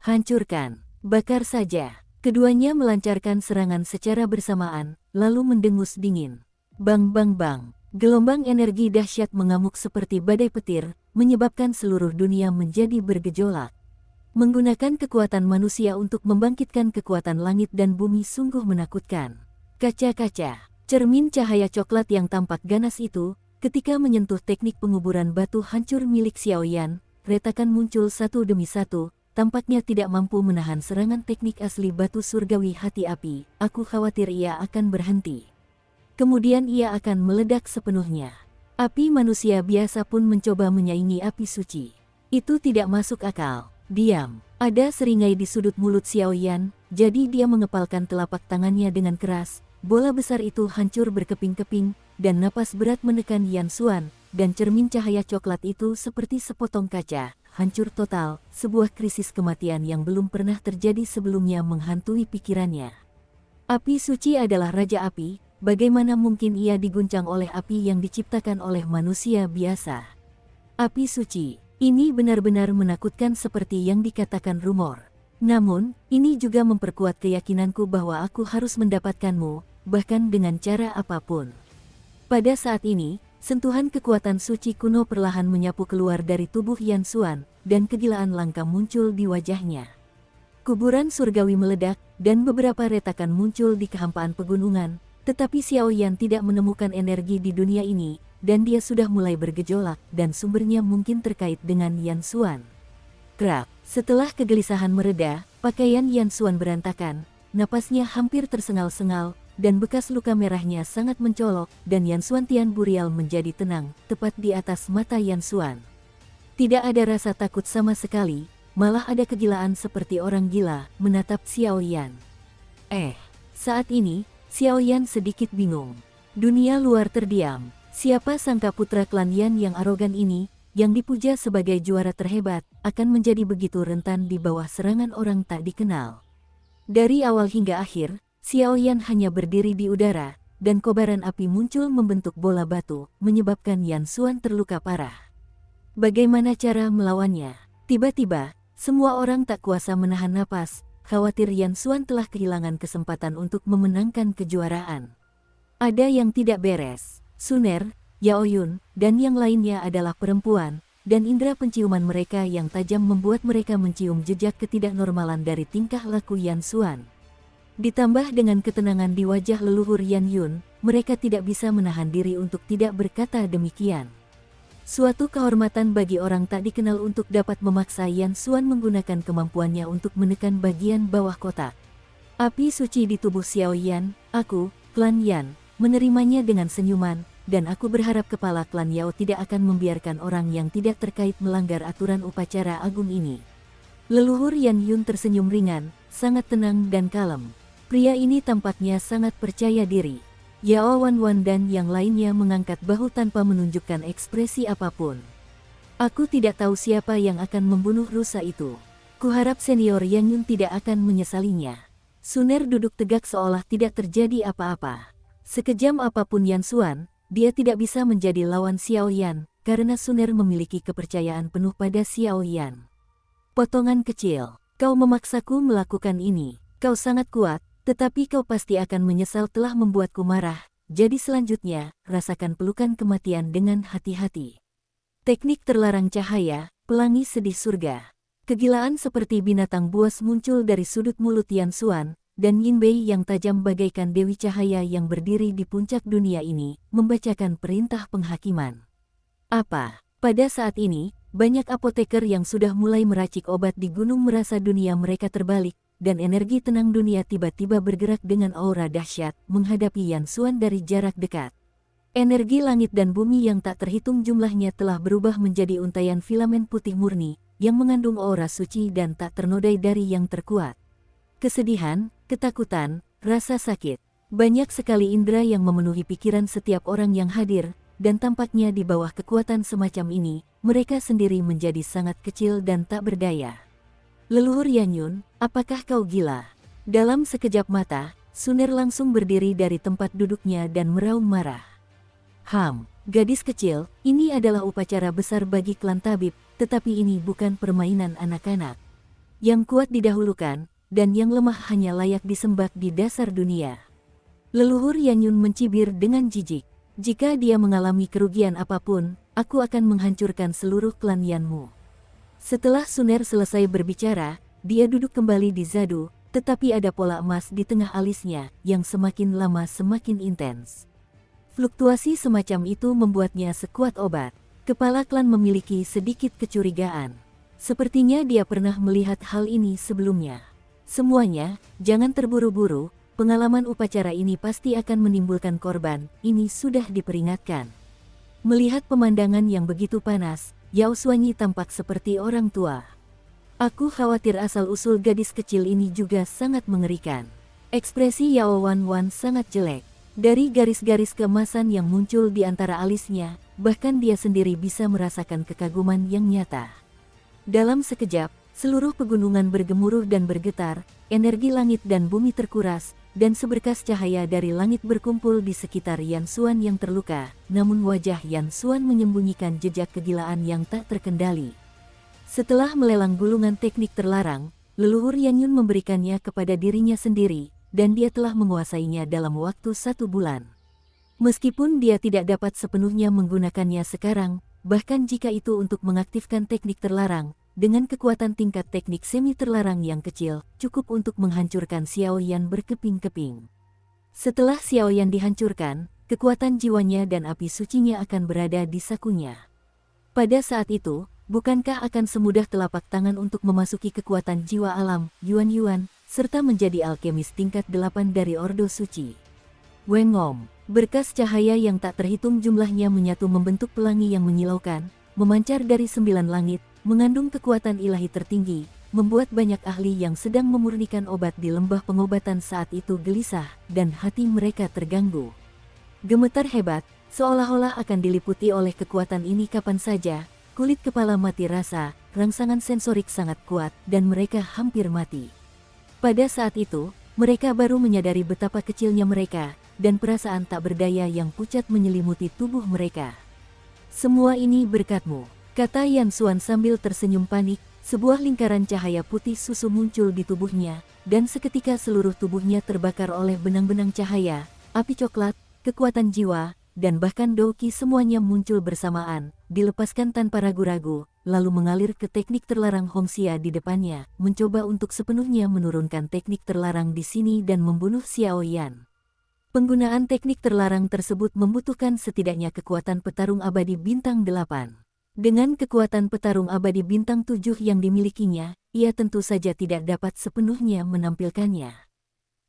Hancurkan! Bakar saja! Keduanya melancarkan serangan secara bersamaan, lalu mendengus dingin. Bang bang bang, gelombang energi dahsyat mengamuk seperti badai petir, menyebabkan seluruh dunia menjadi bergejolak. Menggunakan kekuatan manusia untuk membangkitkan kekuatan langit dan bumi sungguh menakutkan. Kaca-kaca, cermin cahaya coklat yang tampak ganas itu, ketika menyentuh teknik penguburan batu hancur milik Xiao Yan, retakan muncul satu demi satu, tampaknya tidak mampu menahan serangan teknik asli batu surgawi hati api. Aku khawatir ia akan berhenti. Kemudian ia akan meledak sepenuhnya. Api manusia biasa pun mencoba menyaingi api suci. Itu tidak masuk akal. Diam. Ada seringai di sudut mulut Xiao Yan, jadi dia mengepalkan telapak tangannya dengan keras. Bola besar itu hancur berkeping-keping, dan napas berat menekan Yan Xuan, dan cermin cahaya coklat itu seperti sepotong kaca, hancur total, sebuah krisis kematian yang belum pernah terjadi sebelumnya menghantui pikirannya. Api suci adalah raja api. Bagaimana mungkin ia diguncang oleh api yang diciptakan oleh manusia biasa? Api suci, ini benar-benar menakutkan seperti yang dikatakan rumor. Namun, ini juga memperkuat keyakinanku bahwa aku harus mendapatkanmu, bahkan dengan cara apapun. Pada saat ini, sentuhan kekuatan suci kuno perlahan menyapu keluar dari tubuh Yan Xuan, dan kegilaan langka muncul di wajahnya. Kuburan surgawi meledak, dan beberapa retakan muncul di kehampaan pegunungan. Tetapi Xiao Yan tidak menemukan energi di dunia ini, dan dia sudah mulai bergejolak, dan sumbernya mungkin terkait dengan Yan Xuan. Krak, setelah kegelisahan mereda, pakaian Yan Xuan berantakan, napasnya hampir tersengal-sengal, dan bekas luka merahnya sangat mencolok, dan Yan Xuan Tian Burial menjadi tenang, tepat di atas mata Yan Xuan. Tidak ada rasa takut sama sekali, malah ada kegilaan seperti orang gila, menatap Xiao Yan. Saat ini, Xiao Yan sedikit bingung. Dunia luar terdiam. Siapa sangka putra klan Yan yang arogan ini, yang dipuja sebagai juara terhebat, akan menjadi begitu rentan di bawah serangan orang tak dikenal. Dari awal hingga akhir, Xiao Yan hanya berdiri di udara, dan kobaran api muncul membentuk bola batu, menyebabkan Yan Xuan terluka parah. Bagaimana cara melawannya? Tiba-tiba, semua orang tak kuasa menahan napas, khawatir Yan Xuan telah kehilangan kesempatan untuk memenangkan kejuaraan. Ada yang tidak beres. Suner, Yao Yun, dan yang lainnya adalah perempuan, dan indera penciuman mereka yang tajam membuat mereka mencium jejak ketidaknormalan dari tingkah laku Yan Xuan. Ditambah dengan ketenangan di wajah leluhur Yan Yun, mereka tidak bisa menahan diri untuk tidak berkata demikian. Suatu kehormatan bagi orang tak dikenal untuk dapat memaksa Yan Xuan menggunakan kemampuannya untuk menekan bagian bawah kotak. Api suci di tubuh Xiao Yan, aku, klan Yan, menerimanya dengan senyuman, dan aku berharap kepala klan Yao tidak akan membiarkan orang yang tidak terkait melanggar aturan upacara agung ini. Leluhur Yan Yun tersenyum ringan, sangat tenang dan kalem. Pria ini tampaknya sangat percaya diri. Yao Wanwan dan yang lainnya mengangkat bahu tanpa menunjukkan ekspresi apapun. Aku tidak tahu siapa yang akan membunuh rusa itu. Kuharap senior Yan Yun tidak akan menyesalinya. Suner duduk tegak seolah tidak terjadi apa-apa. Sekejam apapun Yan Xuan, dia tidak bisa menjadi lawan Xiao Yan, karena Suner memiliki kepercayaan penuh pada Xiao Yan. Potongan kecil, kau memaksaku melakukan ini. Kau sangat kuat, tetapi kau pasti akan menyesal telah membuatku marah. Jadi selanjutnya, rasakan pelukan kematian dengan hati-hati. Teknik terlarang cahaya, pelangi sedih surga. Kegilaan seperti binatang buas muncul dari sudut mulut Yan Xuan, dan Yin Bei yang tajam bagaikan Dewi Cahaya yang berdiri di puncak dunia ini, membacakan perintah penghakiman. Apa? Pada saat ini, banyak apoteker yang sudah mulai meracik obat di gunung merasa dunia mereka terbalik, dan energi tenang dunia tiba-tiba bergerak dengan aura dahsyat, menghadapi Yan Xuan dari jarak dekat. Energi langit dan bumi yang tak terhitung jumlahnya telah berubah menjadi untaian filamen putih murni, yang mengandung aura suci dan tak ternodai dari yang terkuat. Kesedihan, ketakutan, rasa sakit. Banyak sekali indera yang memenuhi pikiran setiap orang yang hadir, dan tampaknya di bawah kekuatan semacam ini, mereka sendiri menjadi sangat kecil dan tak berdaya. Leluhur Yan Yun, apakah kau gila? Dalam sekejap mata, Suner langsung berdiri dari tempat duduknya dan meraung marah. Gadis kecil, ini adalah upacara besar bagi klan tabib, tetapi ini bukan permainan anak-anak. Yang kuat didahulukan, dan yang lemah hanya layak disembah di dasar dunia. Leluhur Yan Yun mencibir dengan jijik. Jika dia mengalami kerugian apapun, aku akan menghancurkan seluruh klan Yanmu. Setelah Suner selesai berbicara, dia duduk kembali di Zadu, tetapi ada pola emas di tengah alisnya, yang semakin lama semakin intens. Fluktuasi semacam itu membuatnya sekuat obat. Kepala klan memiliki sedikit kecurigaan. Sepertinya dia pernah melihat hal ini sebelumnya. Semuanya, jangan terburu-buru, pengalaman upacara ini pasti akan menimbulkan korban, ini sudah diperingatkan. Melihat pemandangan yang begitu panas, Yao Xuanyi tampak seperti orang tua. Aku khawatir asal-usul gadis kecil ini juga sangat mengerikan. Ekspresi Yao Wanwan sangat jelek. Dari garis-garis keemasan yang muncul di antara alisnya, bahkan dia sendiri bisa merasakan kekaguman yang nyata. Dalam sekejap, seluruh pegunungan bergemuruh dan bergetar, energi langit dan bumi terkuras, dan seberkas cahaya dari langit berkumpul di sekitar Yan Xuan yang terluka, namun wajah Yan Xuan menyembunyikan jejak kegilaan yang tak terkendali. Setelah melelang gulungan teknik terlarang, leluhur Yan Yun memberikannya kepada dirinya sendiri, dan dia telah menguasainya dalam waktu 1 bulan. Meskipun dia tidak dapat sepenuhnya menggunakannya sekarang, bahkan jika itu untuk mengaktifkan teknik terlarang, dengan kekuatan tingkat teknik semi terlarang yang kecil, cukup untuk menghancurkan Xiao Yan berkeping-keping. Setelah Xiao Yan dihancurkan, kekuatan jiwanya dan api sucinya akan berada di sakunya. Pada saat itu, bukankah akan semudah telapak tangan untuk memasuki kekuatan jiwa alam, Yuan-Yuan, serta menjadi alkemis tingkat 8 dari Ordo Suci? Wengom, berkas cahaya yang tak terhitung jumlahnya menyatu membentuk pelangi yang menyilaukan, memancar dari 9 langit, mengandung kekuatan ilahi tertinggi, membuat banyak ahli yang sedang memurnikan obat di lembah pengobatan saat itu gelisah, dan hati mereka terganggu. Gemetar hebat, seolah-olah akan diliputi oleh kekuatan ini kapan saja, kulit kepala mati rasa, rangsangan sensorik sangat kuat, dan mereka hampir mati. Pada saat itu, mereka baru menyadari betapa kecilnya mereka, dan perasaan tak berdaya yang pucat menyelimuti tubuh mereka. Semua ini berkatmu, kata Yan Xuan sambil tersenyum panik. Sebuah lingkaran cahaya putih susu muncul di tubuhnya, dan seketika seluruh tubuhnya terbakar oleh benang-benang cahaya, api coklat, kekuatan jiwa, dan bahkan Douqi semuanya muncul bersamaan, dilepaskan tanpa ragu-ragu, lalu mengalir ke teknik terlarang Hongxia di depannya, mencoba untuk sepenuhnya menurunkan teknik terlarang di sini dan membunuh Xiao Yan. Penggunaan teknik terlarang tersebut membutuhkan setidaknya kekuatan petarung abadi bintang 8. Dengan kekuatan petarung abadi bintang 7 yang dimilikinya, ia tentu saja tidak dapat sepenuhnya menampilkannya.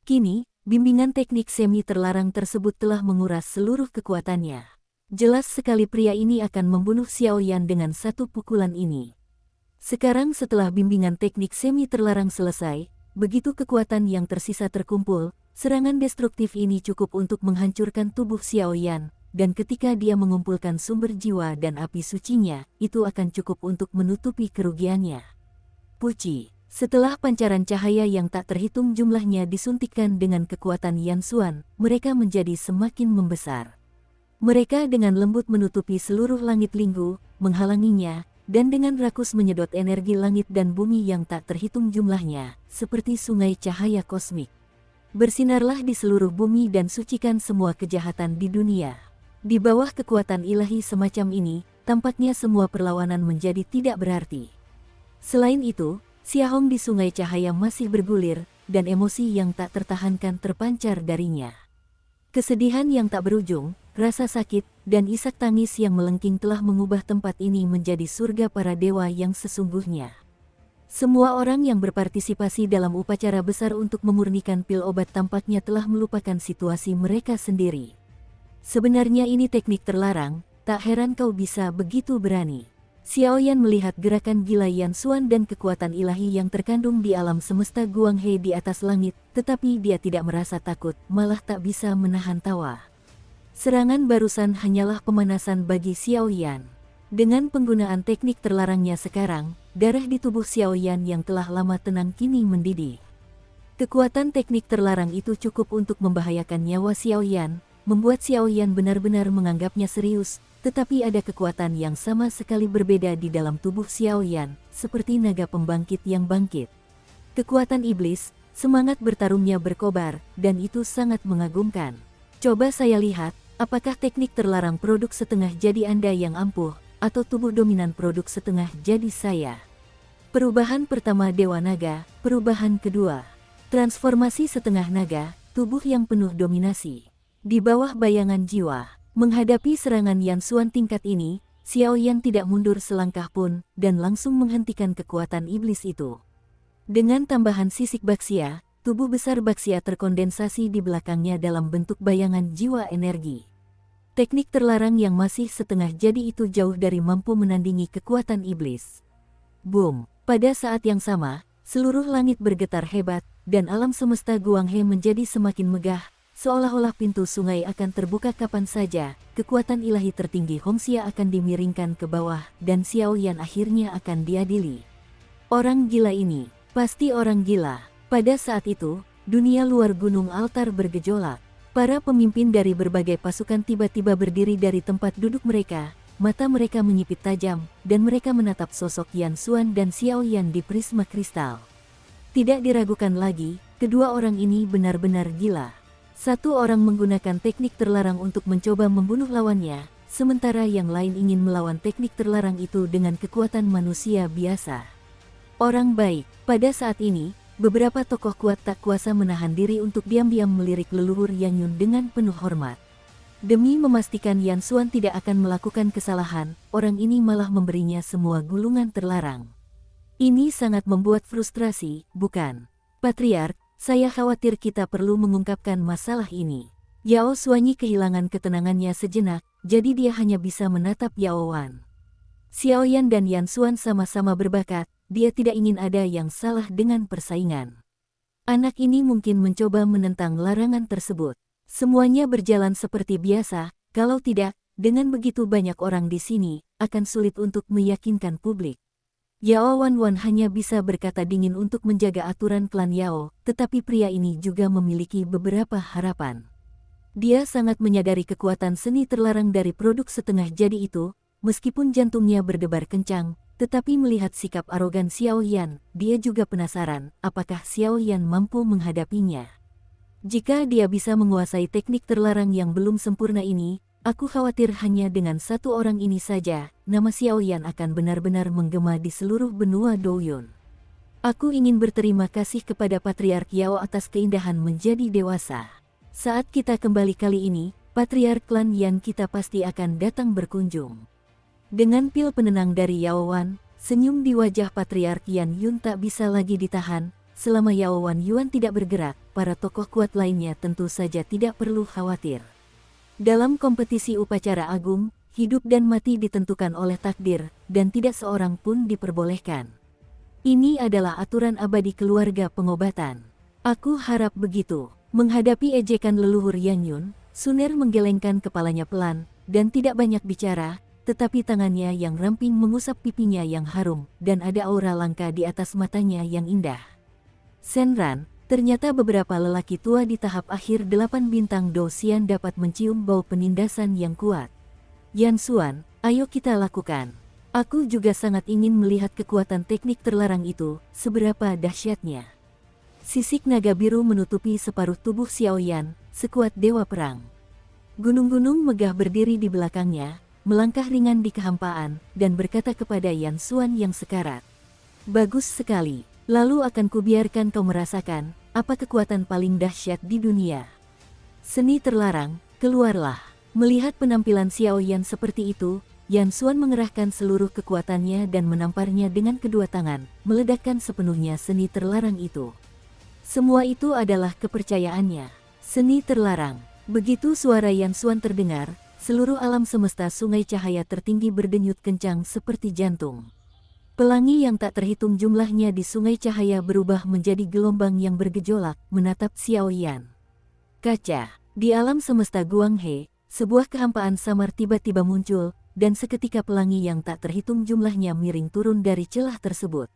Kini, bimbingan teknik semi terlarang tersebut telah menguras seluruh kekuatannya. Jelas sekali pria ini akan membunuh Xiao Yan dengan satu pukulan ini. Sekarang setelah bimbingan teknik semi terlarang selesai, begitu kekuatan yang tersisa terkumpul, serangan destruktif ini cukup untuk menghancurkan tubuh Xiao Yan, dan ketika dia mengumpulkan sumber jiwa dan api sucinya, itu akan cukup untuk menutupi kerugiannya. Puci, setelah pancaran cahaya yang tak terhitung jumlahnya disuntikkan dengan kekuatan Yan Xuan, mereka menjadi semakin membesar. Mereka dengan lembut menutupi seluruh langit Linggu, menghalanginya, dan dengan rakus menyedot energi langit dan bumi yang tak terhitung jumlahnya, seperti sungai cahaya kosmik. Bersinarlah di seluruh bumi dan sucikan semua kejahatan di dunia. Di bawah kekuatan ilahi semacam ini, tampaknya semua perlawanan menjadi tidak berarti. Selain itu, Xiahong di sungai cahaya masih bergulir, dan emosi yang tak tertahankan terpancar darinya. Kesedihan yang tak berujung, rasa sakit, dan isak tangis yang melengking telah mengubah tempat ini menjadi surga para dewa yang sesungguhnya. Semua orang yang berpartisipasi dalam upacara besar untuk memurnikan pil obat tampaknya telah melupakan situasi mereka sendiri. Sebenarnya ini teknik terlarang, tak heran kau bisa begitu berani. Xiao Yan melihat gerakan gila Yan Xuan dan kekuatan ilahi yang terkandung di alam semesta Guanghe di atas langit, tetapi dia tidak merasa takut, malah tak bisa menahan tawa. Serangan barusan hanyalah pemanasan bagi Xiao Yan. Dengan penggunaan teknik terlarangnya sekarang, darah di tubuh Xiao Yan yang telah lama tenang kini mendidih. Kekuatan teknik terlarang itu cukup untuk membahayakan nyawa Xiao Yan, membuat Xiao Yan benar-benar menganggapnya serius, tetapi ada kekuatan yang sama sekali berbeda di dalam tubuh Xiao Yan, seperti naga pembangkit yang bangkit. Kekuatan iblis, semangat bertarungnya berkobar, dan itu sangat mengagumkan. Coba saya lihat, apakah teknik terlarang produk setengah jadi Anda yang ampuh, atau tubuh dominan produk setengah jadi saya. Perubahan pertama Dewa Naga, perubahan kedua. Transformasi setengah naga, tubuh yang penuh dominasi. Di bawah bayangan jiwa, menghadapi serangan Yan Xuan tingkat ini, Xiao Yan tidak mundur selangkah pun, dan langsung menghentikan kekuatan iblis itu. Dengan tambahan sisik Baxia, tubuh besar Baxia terkondensasi di belakangnya dalam bentuk bayangan jiwa energi. Teknik terlarang yang masih setengah jadi itu jauh dari mampu menandingi kekuatan iblis. Boom! Pada saat yang sama, seluruh langit bergetar hebat, dan alam semesta Guanghe menjadi semakin megah, seolah-olah pintu sungai akan terbuka kapan saja, kekuatan ilahi tertinggi Hongxia akan dimiringkan ke bawah, dan Xiao Yan akhirnya akan diadili. Orang gila ini, pasti orang gila. Pada saat itu, dunia luar gunung altar bergejolak. Para pemimpin dari berbagai pasukan tiba-tiba berdiri dari tempat duduk mereka, mata mereka menyipit tajam, dan mereka menatap sosok Yan Xuan dan Xiao Yan di prisma kristal. Tidak diragukan lagi, kedua orang ini benar-benar gila. Satu orang menggunakan teknik terlarang untuk mencoba membunuh lawannya, sementara yang lain ingin melawan teknik terlarang itu dengan kekuatan manusia biasa. Orang baik, pada saat ini, beberapa tokoh kuat tak kuasa menahan diri untuk diam-diam melirik leluhur Yang Yun dengan penuh hormat. Demi memastikan Yan Xuan tidak akan melakukan kesalahan, orang ini malah memberinya semua gulungan terlarang. Ini sangat membuat frustrasi, bukan? Patriark, saya khawatir kita perlu mengungkapkan masalah ini. Yao Xuanyi kehilangan ketenangannya sejenak, jadi dia hanya bisa menatap Yao Wan. Xiaoyan dan Yan Xuan sama-sama berbakat, dia tidak ingin ada yang salah dengan persaingan. Anak ini mungkin mencoba menentang larangan tersebut. Semuanya berjalan seperti biasa, kalau tidak, dengan begitu banyak orang di sini, akan sulit untuk meyakinkan publik. Yao Wanwan hanya bisa berkata dingin untuk menjaga aturan klan Yao, tetapi pria ini juga memiliki beberapa harapan. Dia sangat menyadari kekuatan seni terlarang dari produk setengah jadi itu, meskipun jantungnya berdebar kencang, tetapi melihat sikap arogan Xiao Yan, dia juga penasaran apakah Xiao Yan mampu menghadapinya. Jika dia bisa menguasai teknik terlarang yang belum sempurna ini, aku khawatir hanya dengan satu orang ini saja, nama Xiao Yan akan benar-benar menggema di seluruh benua Douyun. Aku ingin berterima kasih kepada Patriark Yao atas keindahan menjadi dewasa. Saat kita kembali kali ini, Patriark klan Yan kita pasti akan datang berkunjung. Dengan pil penenang dari Yao Wan, senyum di wajah Patriark Yan Yun tak bisa lagi ditahan. Selama Yao Wan Yuan tidak bergerak, para tokoh kuat lainnya tentu saja tidak perlu khawatir. Dalam kompetisi upacara agung, hidup dan mati ditentukan oleh takdir, dan tidak seorang pun diperbolehkan. Ini adalah aturan abadi keluarga pengobatan. Aku harap begitu. Menghadapi ejekan leluhur Yan Yun, Suner menggelengkan kepalanya pelan, dan tidak banyak bicara, tetapi tangannya yang ramping mengusap pipinya yang harum, dan ada aura langka di atas matanya yang indah. Senran, ternyata beberapa lelaki tua di tahap akhir 8 bintang Dosian dapat mencium bau penindasan yang kuat. Yan Xuan, ayo kita lakukan. Aku juga sangat ingin melihat kekuatan teknik terlarang itu, seberapa dahsyatnya. Sisik naga biru menutupi separuh tubuh Xiao Yan, sekuat dewa perang. Gunung-gunung megah berdiri di belakangnya, melangkah ringan di kehampaan, dan berkata kepada Yan Xuan yang sekarat. Bagus sekali, lalu akan kubiarkan kau merasakan, apa kekuatan paling dahsyat di dunia. Seni terlarang, keluarlah. Melihat penampilan Xiao Yan seperti itu, Yan Xuan mengerahkan seluruh kekuatannya dan menamparnya dengan kedua tangan, meledakkan sepenuhnya seni terlarang itu. Semua itu adalah kepercayaannya. Seni terlarang. Begitu suara Yan Xuan terdengar, seluruh alam semesta sungai cahaya tertinggi berdenyut kencang seperti jantung. Pelangi yang tak terhitung jumlahnya di sungai cahaya berubah menjadi gelombang yang bergejolak, menatap Xiao Yan. Kaca. Di alam semesta Guanghe, sebuah kehampaan samar tiba-tiba muncul, dan seketika pelangi yang tak terhitung jumlahnya miring turun dari celah tersebut.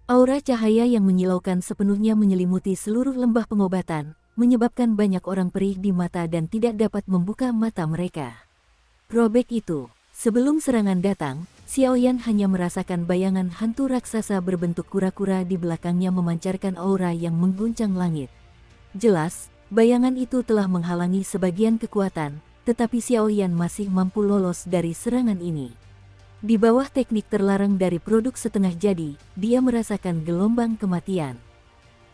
Aura cahaya yang menyilaukan sepenuhnya menyelimuti seluruh lembah pengobatan, menyebabkan banyak orang perih di mata dan tidak dapat membuka mata mereka. Robek itu. Sebelum serangan datang, Xiao Yan hanya merasakan bayangan hantu raksasa berbentuk kura-kura di belakangnya memancarkan aura yang mengguncang langit. Jelas, bayangan itu telah menghalangi sebagian kekuatan, tetapi Xiao Yan masih mampu lolos dari serangan ini. Di bawah teknik terlarang dari produk setengah jadi, dia merasakan gelombang kematian.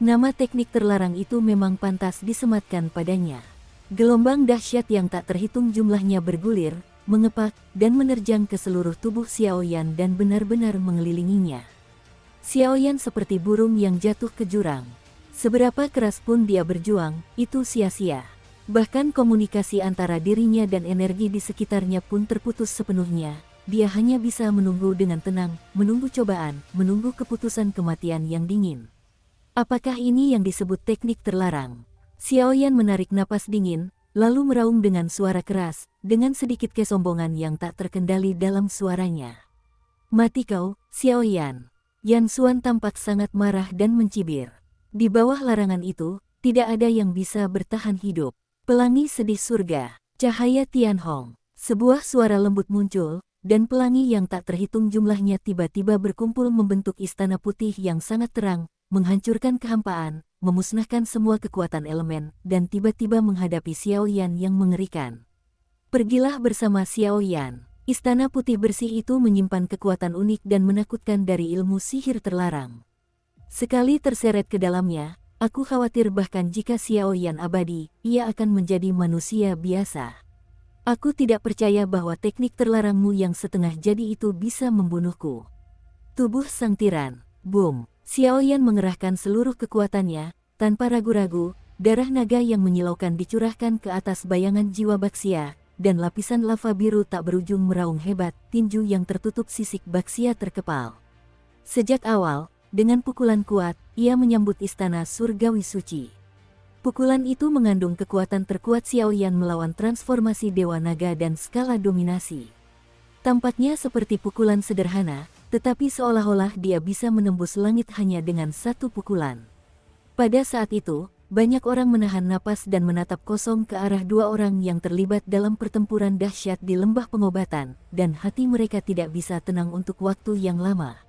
Nama teknik terlarang itu memang pantas disematkan padanya. Gelombang dahsyat yang tak terhitung jumlahnya bergulir, mengepak, dan menerjang ke seluruh tubuh Xiao Yan dan benar-benar mengelilinginya. Xiao Yan seperti burung yang jatuh ke jurang. Seberapa keras pun dia berjuang, itu sia-sia. Bahkan komunikasi antara dirinya dan energi di sekitarnya pun terputus sepenuhnya. Dia hanya bisa menunggu dengan tenang, menunggu cobaan, menunggu keputusan kematian yang dingin. Apakah ini yang disebut teknik terlarang? Xiao Yan menarik napas dingin, lalu meraung dengan suara keras, dengan sedikit kesombongan yang tak terkendali dalam suaranya. Mati kau, Xiao Yan. Yan Xuan tampak sangat marah dan mencibir. Di bawah larangan itu, tidak ada yang bisa bertahan hidup. Pelangi sedih surga, cahaya Tianhong. Sebuah suara lembut muncul, dan pelangi yang tak terhitung jumlahnya tiba-tiba berkumpul membentuk istana putih yang sangat terang, menghancurkan kehampaan, memusnahkan semua kekuatan elemen, dan tiba-tiba menghadapi Xiao Yan yang mengerikan. Pergilah bersama Xiao Yan. Istana putih bersih itu menyimpan kekuatan unik dan menakutkan dari ilmu sihir terlarang. Sekali terseret ke dalamnya, aku khawatir bahkan jika Xiao Yan abadi, ia akan menjadi manusia biasa. Aku tidak percaya bahwa teknik terlarangmu yang setengah jadi itu bisa membunuhku. Tubuh sang tiran, boom. Xiao Yan mengerahkan seluruh kekuatannya, tanpa ragu-ragu, darah naga yang menyilaukan dicurahkan ke atas bayangan jiwa Baxia, dan lapisan lava biru tak berujung meraung hebat, tinju yang tertutup sisik Baxia terkepal. Sejak awal, dengan pukulan kuat, ia menyambut istana surgawi suci. Pukulan itu mengandung kekuatan terkuat Xiaoyan melawan transformasi Dewa Naga dan skala dominasi. Tampaknya seperti pukulan sederhana, tetapi seolah-olah dia bisa menembus langit hanya dengan satu pukulan. Pada saat itu, banyak orang menahan napas dan menatap kosong ke arah dua orang yang terlibat dalam pertempuran dahsyat di lembah pengobatan, dan hati mereka tidak bisa tenang untuk waktu yang lama.